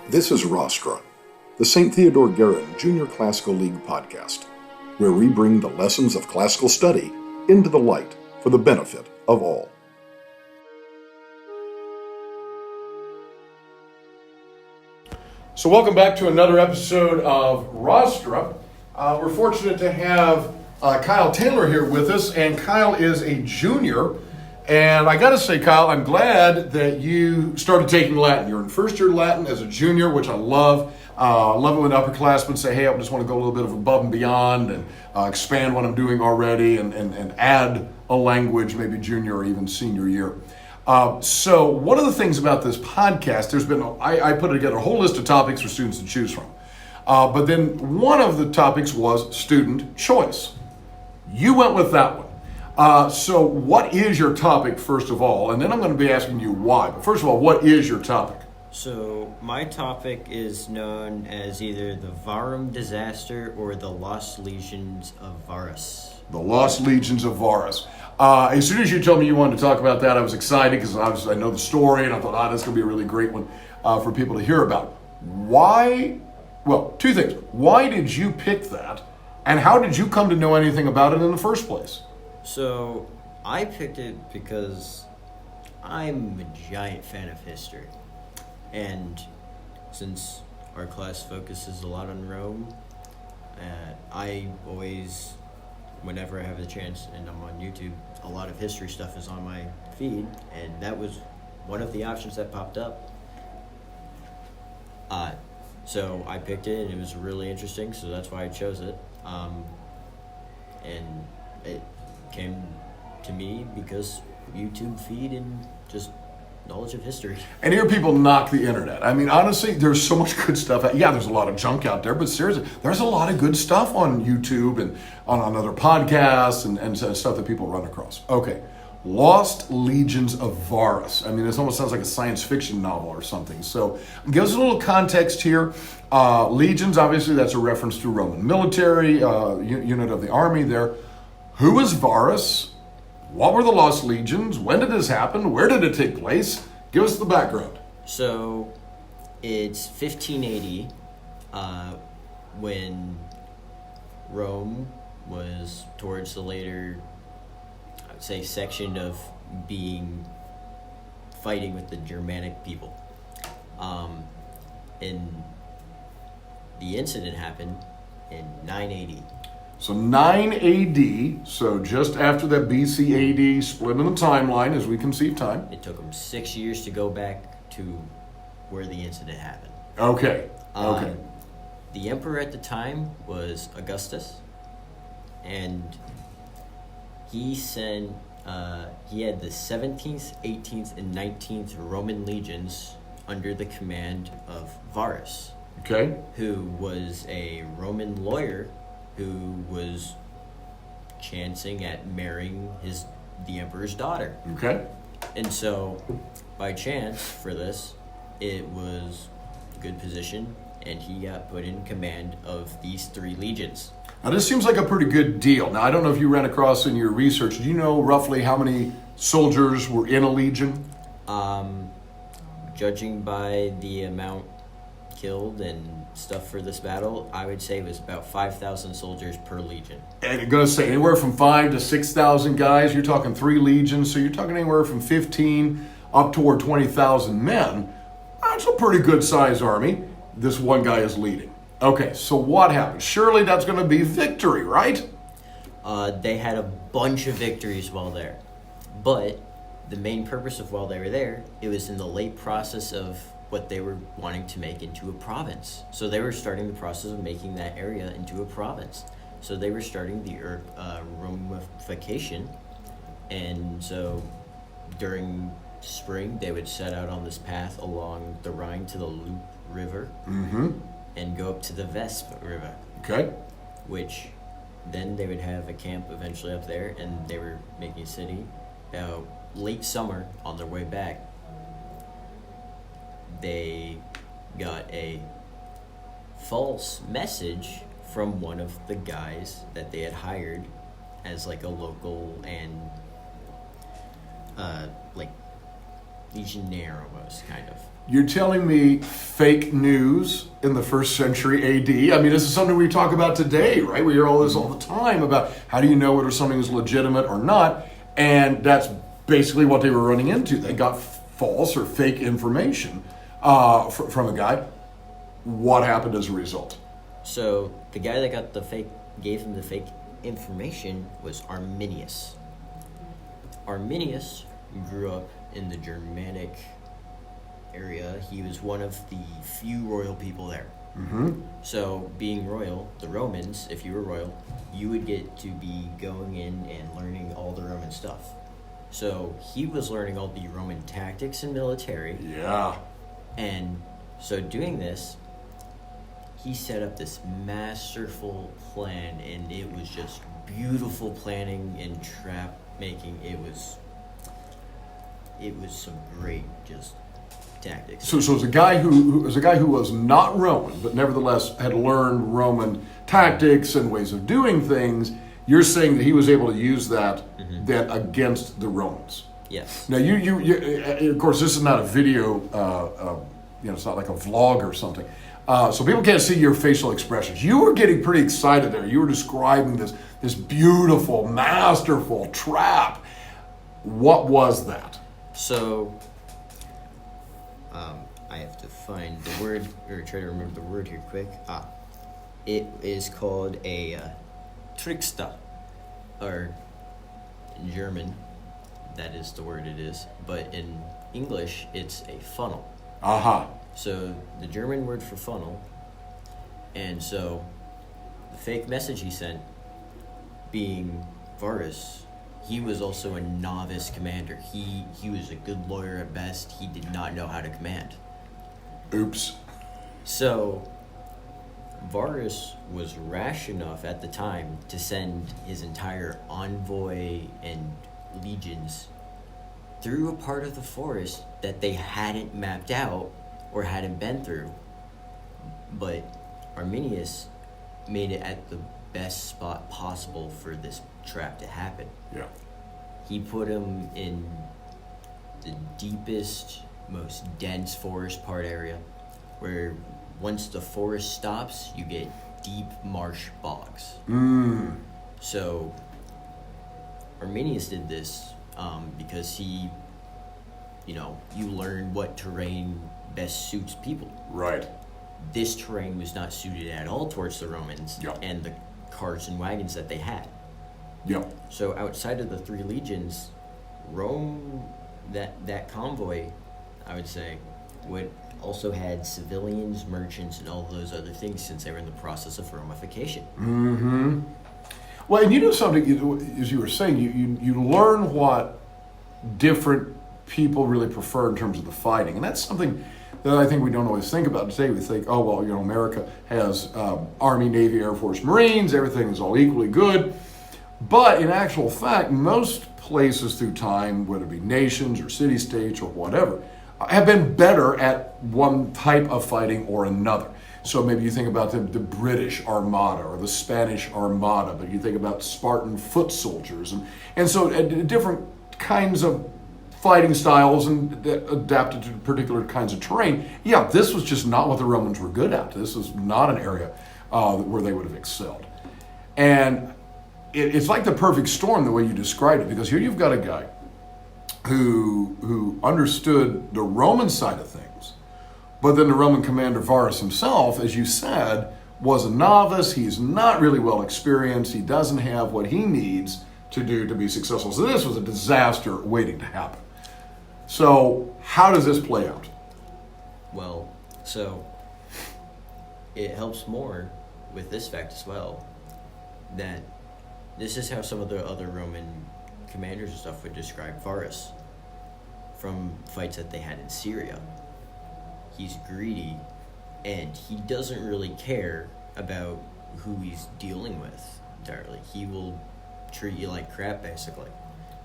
This is Rostra, the St. Theodore Guerin Junior Classical League podcast, where we bring the lessons of classical study into the light for the benefit of all. So welcome back to another episode of Rostra. We're fortunate to have Kyle Taylor here with us, and Kyle is a junior. And I got to say, Kyle, I'm glad that you started taking Latin. You're in first year Latin as a junior, which I love. I love it when upperclassmen say, hey, I just want to go a little bit of above and beyond and expand what I'm doing already and add a language, maybe junior or even senior year. So one of the things about this podcast, I put together a whole list of topics for students to choose from. But then one of the topics was student choice. You went with that one. So what is your topic, first of all? And then I'm going to be asking you why. But first of all, what is your topic? So my topic is known as either the Varum disaster or the Lost Legions of Varus. The Lost Legions of Varus. As soon as you told me you wanted to talk about that, I was excited because I know the story, and I thought, that's going to be a really great one for people to hear about. Why? Well, two things. Why did you pick that? And how did you come to know anything about it in the first place? So I picked it because I'm a giant fan of history. And since our class focuses a lot on Rome, I always, whenever I have the chance and I'm on YouTube, a lot of history stuff is on my feed, and that was one of the options that popped up. So I picked it, and it was really interesting, so that's why I chose it. And it came to me because YouTube feed and just knowledge of history. And hear people knock the internet. I mean, honestly, there's so much good stuff. Yeah, there's a lot of junk out there, but seriously, there's a lot of good stuff on YouTube and on other podcasts and stuff that people run across. Okay, Lost Legions of Varus. I mean, this almost sounds like a science fiction novel or something. So give us a little context here. Legions, obviously, that's a reference to Roman military, unit of the army there. Who was Varus? What were the Lost Legions? When did this happen? Where did it take place? Give us the background. So, it's 1580 when Rome was towards the later, I would say, section of fighting with the Germanic people. And the incident happened in 980. So 9 AD, so just after that BC AD split in the timeline as we conceive time. It took them 6 years to go back to where the incident happened. Okay. The emperor at the time was Augustus, and he had the 17th, 18th, and 19th Roman legions under the command of Varus, who was a Roman lawyer who was chancing at marrying the emperor's daughter. Okay. And so, by chance for this, it was a good position, and he got put in command of these 3 legions. Now, this seems like a pretty good deal. Now, I don't know if you ran across in your research, do you know roughly how many soldiers were in a legion? Judging by the amount killed and stuff for this battle, I would say it was about 5,000 soldiers per legion. And I'm going to say anywhere from 5,000 to 6,000 guys. You're talking 3 legions, so you're talking anywhere from 15 up toward 20,000 men. That's a pretty good sized army this one guy is leading. Okay, so what happened? Surely that's going to be victory, right? They had a bunch of victories while there, but the main purpose of while they were there, it was in the late process of what they were wanting to make into a province. So they were starting the process of making that area into a province. So they were starting the Romification, and so during spring they would set out on this path along the Rhine to the Loup River and go up to the Vesp River. Okay. Which then they would have a camp eventually up there, and they were making a city. Late summer, on their way back, they got a false message from one of the guys that they had hired as like a local and legionnaire almost, kind of. You're telling me fake news in the first century AD? I mean, this is something we talk about today, right? We hear all this all the time about how do you know whether something is legitimate or not, and that's basically what they were running into. They got false or fake information from a guy. What happened as a result? So the guy that gave him the fake information was Arminius. Arminius grew up in the Germanic area. He was one of the few royal people there. Mm-hmm. So being royal, the Romans, if you were royal, you would get to be going in and learning all the Roman stuff. So he was learning all the Roman tactics and military. Yeah. And so doing this, he set up this masterful plan, and it was just beautiful planning and trap making. It was some great just tactics. So it was a guy who was not Roman, but nevertheless had learned Roman tactics and ways of doing things. You're saying that he was able to use that then against the Romans. Yes. Now you of course this is not a video. It's not like a vlog or something. So people can't see your facial expressions. You were getting pretty excited there. You were describing this beautiful, masterful trap. What was that? So, I have to find the word, or try to remember the word here quick. It is called a trickster, or in German, that is the word it is. But in English, it's a funnel. Aha. So the German word for funnel, and so the fake message he sent, being Varus, he was also a novice commander. He was a good lawyer at best. He did not know how to command. Oops. So Varus was rash enough at the time to send his entire envoy and legions through a part of the forest that they hadn't mapped out or hadn't been through. But Arminius made it at the best spot possible for this trap to happen. Yeah. He put him in the deepest, most dense forest part area, where once the forest stops, you get deep marsh bogs. So Arminius did this because he, you learn what terrain best suits people. Right. This terrain was not suited at all towards the Romans and the carts and wagons that they had. Yep. So outside of the three legions, Rome, that convoy, I would say, would also had civilians, merchants, and all those other things, since they were in the process of Romification. Mm-hmm. Well, and you know something, as you were saying, you learn what different people really prefer in terms of the fighting. And that's something that I think we don't always think about today. We think, oh, well, America has Army, Navy, Air Force, Marines, everything is all equally good. But in actual fact, most places through time, whether it be nations or city-states or whatever, have been better at one type of fighting or another. So maybe you think about the British Armada or the Spanish Armada, but you think about Spartan foot soldiers. And so different kinds of fighting styles and adapted to particular kinds of terrain. Yeah, this was just not what the Romans were good at. This was not an area where they would have excelled. And it's like the perfect storm the way you described it, because here you've got a guy who understood the Roman side of things, but then the Roman commander Varus himself, as you said, was a novice. He's not really well experienced. He doesn't have what he needs to do to be successful. So this was a disaster waiting to happen. So how does this play out? Well, so it helps more with this fact as well, that this is how some of the other Roman commanders and stuff would describe Varus from fights that they had in Syria. He's greedy, and he doesn't really care about who he's dealing with entirely. He will treat you like crap, basically.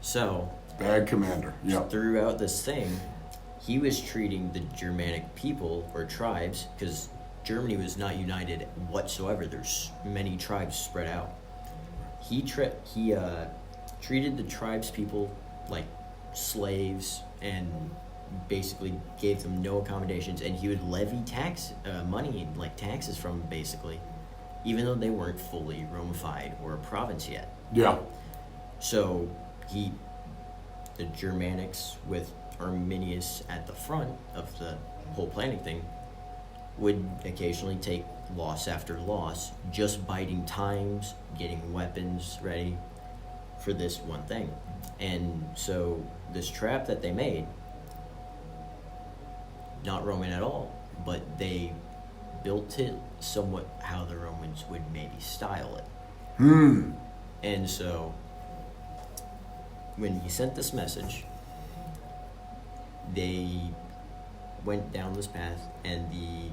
So, Bad commander, yeah. throughout this thing, he was treating the Germanic people, or tribes, because Germany was not united whatsoever. There's many tribes spread out. He treated the tribes people like slaves and basically gave them no accommodations, and he would levy money, like taxes from them, basically, even though they weren't fully Romified or a province yet. Yeah. So the Germanics, with Arminius at the front of the whole planning thing, would occasionally take loss after loss, just biding times, getting weapons ready for this one thing. And so this trap that they made, not Roman at all, but they built it somewhat how the Romans would maybe style it. And so when he sent this message, they went down this path, and the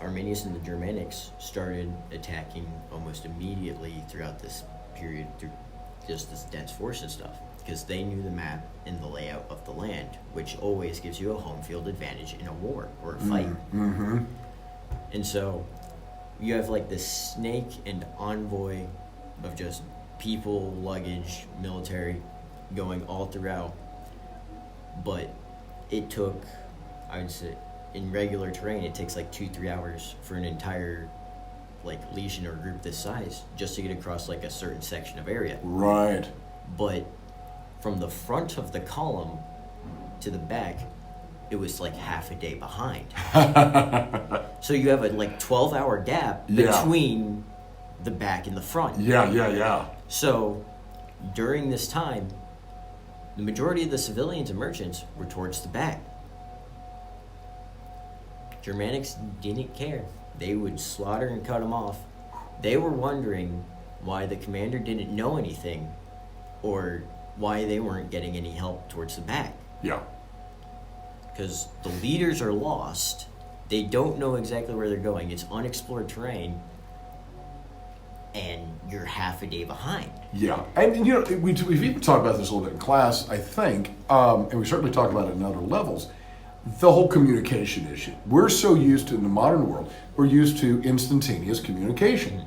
Arminius and the Germanics started attacking almost immediately throughout this period through just this dense forest and stuff, because they knew the map and the layout of the land, which always gives you a home field advantage in a war or a fight. Mm-hmm. And so you have like this snake and envoy of just people, luggage, military going all throughout. But it took, I would say, in regular terrain, it takes like 2-3 hours for an entire like legion or group this size just to get across like a certain section of area. Right. But from the front of the column to the back, it was like half a day behind. So you have a like 12-hour gap between the back and the front. Yeah. So during this time, the majority of the civilians and merchants were towards the back. Germanics didn't care. They would slaughter and cut them off. They were wondering why the commander didn't know anything, or why they weren't getting any help towards the back. Yeah. Because the leaders are lost. They don't know exactly where they're going. It's unexplored terrain, and you're half a day behind. Yeah, and you know, we've even talked about this a little bit in class, I think, and we certainly talked about it in other levels, the whole communication issue. We're so used to, in the modern world, we're used to instantaneous communication.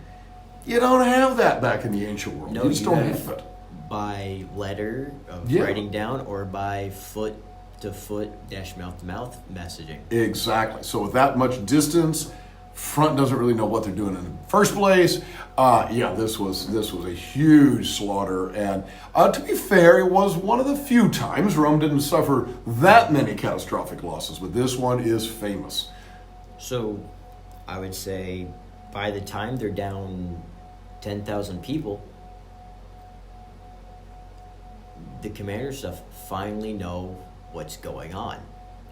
You don't have that back in the ancient world. No, you just don't have it. By letter of writing down, or by foot to foot -- mouth to mouth messaging. Exactly. So with that much distance, front doesn't really know what they're doing in the first place. This was a huge slaughter, and to be fair, it was one of the few times Rome didn't suffer that many catastrophic losses, but this one is famous. So I would say by the time they're down 10,000 people, the commander stuff finally know what's going on,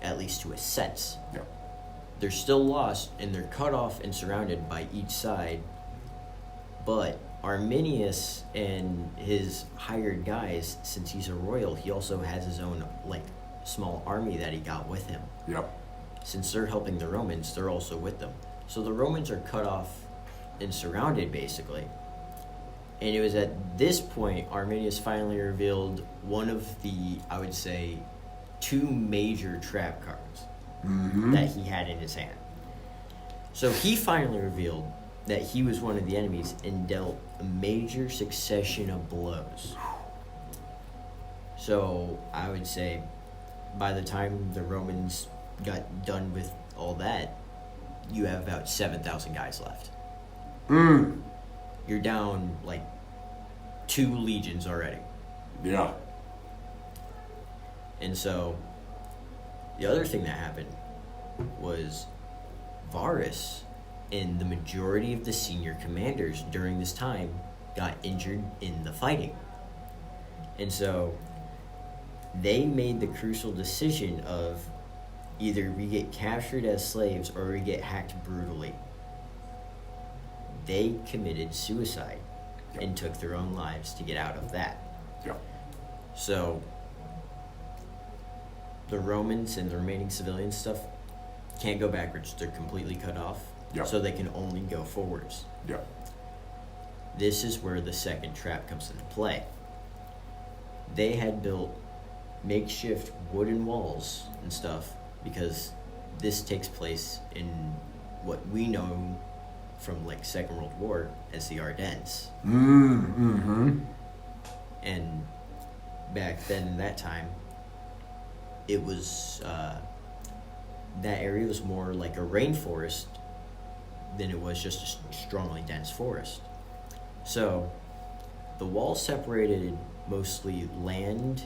at least to a sense. Yeah. They're still lost, and they're cut off and surrounded by each side. But Arminius and his hired guys, since he's a royal, he also has his own like small army that he got with him. Yep. Since they're helping the Romans, they're also with them. So the Romans are cut off and surrounded, basically. And it was at this point Arminius finally revealed one of the, I would say, 2 major trap cards that he had in his hand. So he finally revealed that he was one of the enemies and dealt a major succession of blows. So I would say by the time the Romans got done with all that, you have about 7,000 guys left. You're down like 2 legions already. Yeah. And so the other thing that happened was Varus and the majority of the senior commanders during this time got injured in the fighting. And so they made the crucial decision of either we get captured as slaves or we get hacked brutally. They committed suicide and took their own lives to get out of that. Yeah. So the Romans and the remaining civilian stuff can't go backwards. They're completely cut off. Yep. So they can only go forwards. Yeah. This is where the second trap comes into play. They had built makeshift wooden walls and stuff because this takes place in what we know from like Second World War as the Ardennes. Mm-hmm. And back then in that time, it was that area was more like a rainforest than it was just a strongly dense forest. So the wall separated mostly land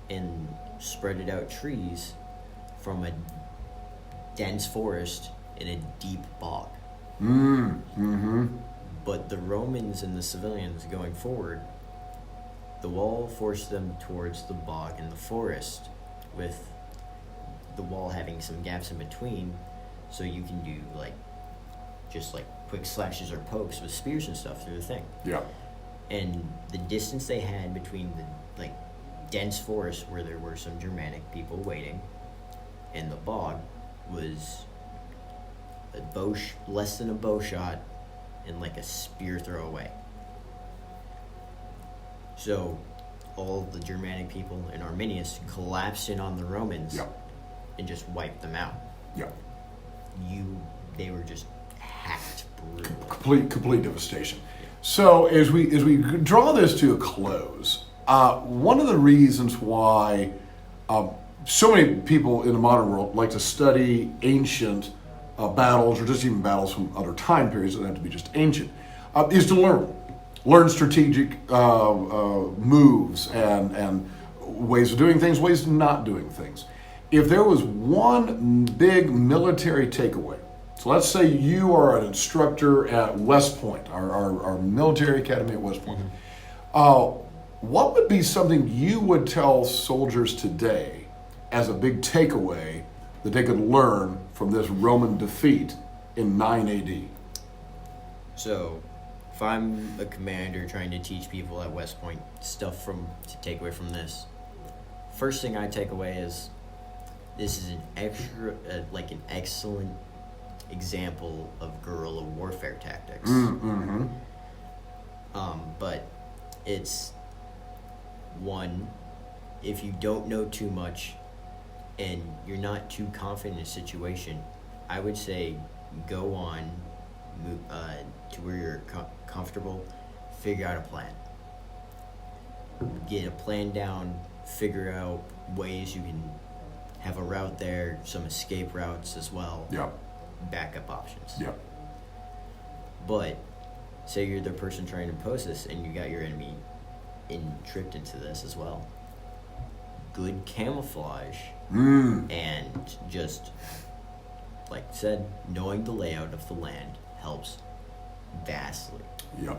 and spreaded out trees from a dense forest in a deep bog. But the Romans and the civilians going forward, the wall forced them towards the bog and the forest, with the wall having some gaps in between, so you can do just quick slashes or pokes with spears and stuff through the thing. Yeah. And the distance they had between the dense forest where there were some Germanic people waiting and the bog was less than a bow shot and like a spear throw away. So all the Germanic people and Arminius collapsed in on the Romans. Yeah. And just wiped them out. Yeah. They were just hacked Complete brutally. devastation. So as we draw this to a close, one of the reasons why so many people in the modern world like to study ancient battles, or just even battles from other time periods that don't have to be just ancient, is to learn strategic moves and ways of doing things, ways of not doing things. If there was one big military takeaway, so let's say you are an instructor at West Point, our military academy at West Point. What would be something you would tell soldiers today as a big takeaway that they could learn from this Roman defeat in 9 AD? So, if I'm a commander trying to teach people at West Point stuff to take away from this, first thing I take away is this is an excellent example of guerrilla warfare tactics. But it's one, if you don't know too much and you're not too confident in a situation, I would say go on to where you're comfortable, figure out a plan. Get a plan down, figure out ways you can have a route there, some escape routes as well. Yeah. Backup options. Yeah. But say you're the person trying to post this and you got your enemy tripped into this as well. Good camouflage and just, like I said, knowing the layout of the land helps vastly. Yeah,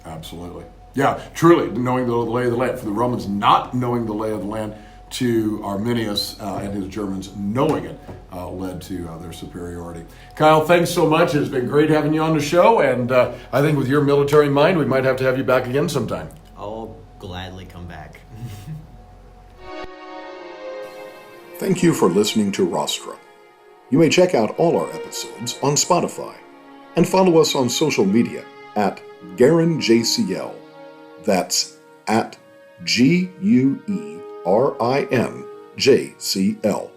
absolutely. Yeah, truly, knowing the lay of the land. For the Romans not knowing the lay of the land, to Arminius and his Germans knowing it led to their superiority. Kyle, thanks so much. It's been great having you on the show, and I think with your military mind, we might have to have you back again sometime. I'll gladly come back. Thank you for listening to Rostra. You may check out all our episodes on Spotify and follow us on social media at GarinJCL. That's at GUERINJCL.